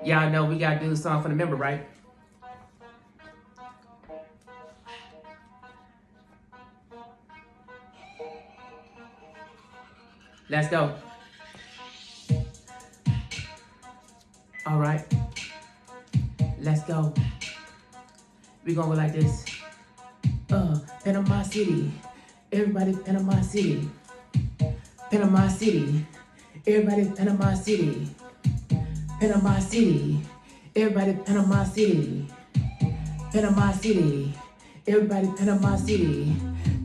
Y'all know we gotta do the song for the member, right? Let's go. All right. Let's go. We gonna go like this. Panama City. Everybody Panama City. Panama City. Everybody Panama City. Panama City. Everybody Panama City. Panama City. Everybody Panama City.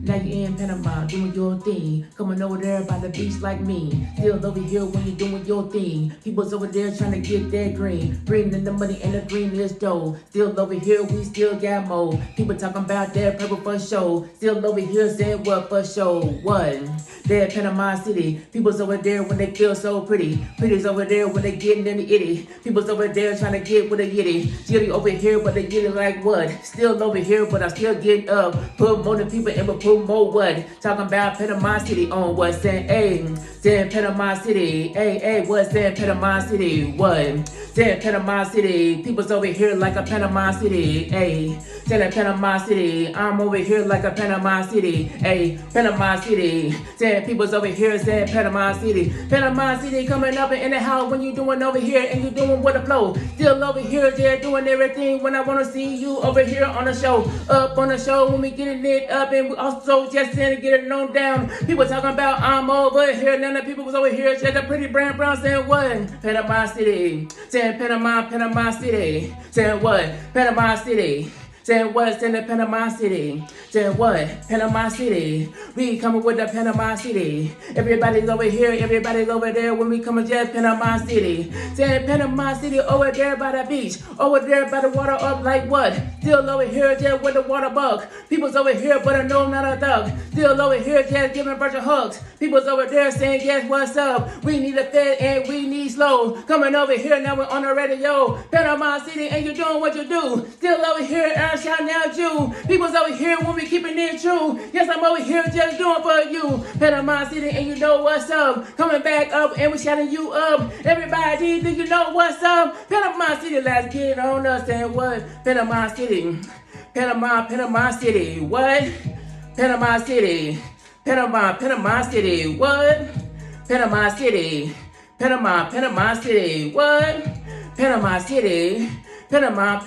Now you in Panama doing your thing. Coming over there by the beach like me. Still over here when you doing your thing. People's over there trying to get that green. Green in the money and the green is dough. Still over here, we still got more. People talking about that purple for show. Still over here saying what for show. What? That Panama City. People's over there when they feel so pretty. Pretty's over there when they getting in the itty. People's over there trying to get with a yitty. Yitty over here, but they get it like what? Still over here, but I still get up. Put more than people in, but put more what? Talking about Panama City on what? Saying, hey, saying Panama City. Hey, what's saying Panama City? What? Saying Panama City. People's over here like a Panama City. Hey, saying Panama City. I'm over here like a Panama City. Hey, Panama City. Saying people's over here saying Panama City. Panama City coming up in the house when you doing over here and you doing with the flow. Still over here, they're doing everything when I want to see you over here on the show. Up on the show when we getting it up and we also just in to get it on down. People talking about I'm over here. None of the people was over here. Just a pretty brown saying what? Panama City. Saying Panama City. Saying what? Panama City. Saying what's in the Panama City? Saying what? Panama City. We coming with the Panama City. Everybody's over here, everybody's over there when we coming just Panama City. Saying Panama City over there by the beach. Over there by the water up like what? Still over here just with the water bug. People's over here but I know I'm not a thug. Still over here just giving a bunch of hugs. People's over there saying yes, what's up? We need a fed and we need slow. Coming over here now we're on the radio. Panama City and you doing what you do. Still over here shouting out you. People's over here when we keeping it true. Yes, I'm over here just doing for you. Panama City and you know what's up. Coming back up and we shouting you up. Everybody, do you know what's up? Panama City, let's get on us and what? Panama City. Panama City. What? Panama City. Panama City. What? Panama City. Panama City. What? Panama City. Panama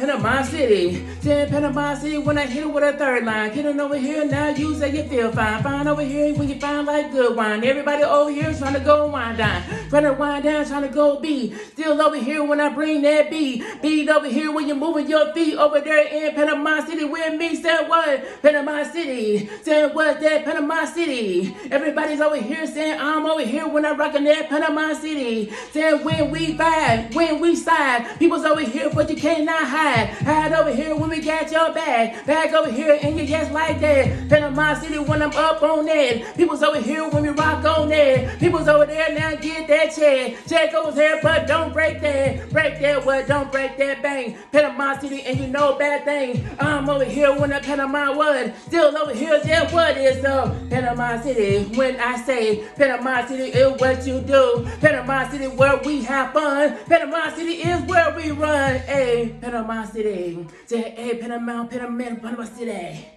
City. Saying Panama City when I hit it with a third line. Getting over here now you say you feel fine. Fine over here when you find like good wine. Everybody over here trying to go wind down. Trying to wind down, trying to go beat. Still over here when I bring that beat. Beat over here when you're moving your feet. Over there in Panama City with me. Saying what? Panama City. Saying what's that? Panama City. Everybody's over here saying I'm over here when I'm rocking that Panama City. Saying when we vibe, when we side. People's over here but you can't not hide. Hide over here when we got your bag. Back over here and you just like that. Panama City when I'm up on that. People's over here when we rock on that. People's over there now get that check. Check over here but don't break that. Break that what? Don't break that bang. Panama City and you know bad thing. I'm over here when the Panama what? Still over here just what is up? Panama City when I say Panama City is what you do. Panama City where we have fun. Panama City is where we run. Hey. Panama City. Say, hey, Panama City.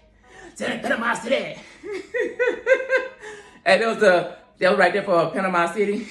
Say, Panama City. Hey, that was right there for Panama City.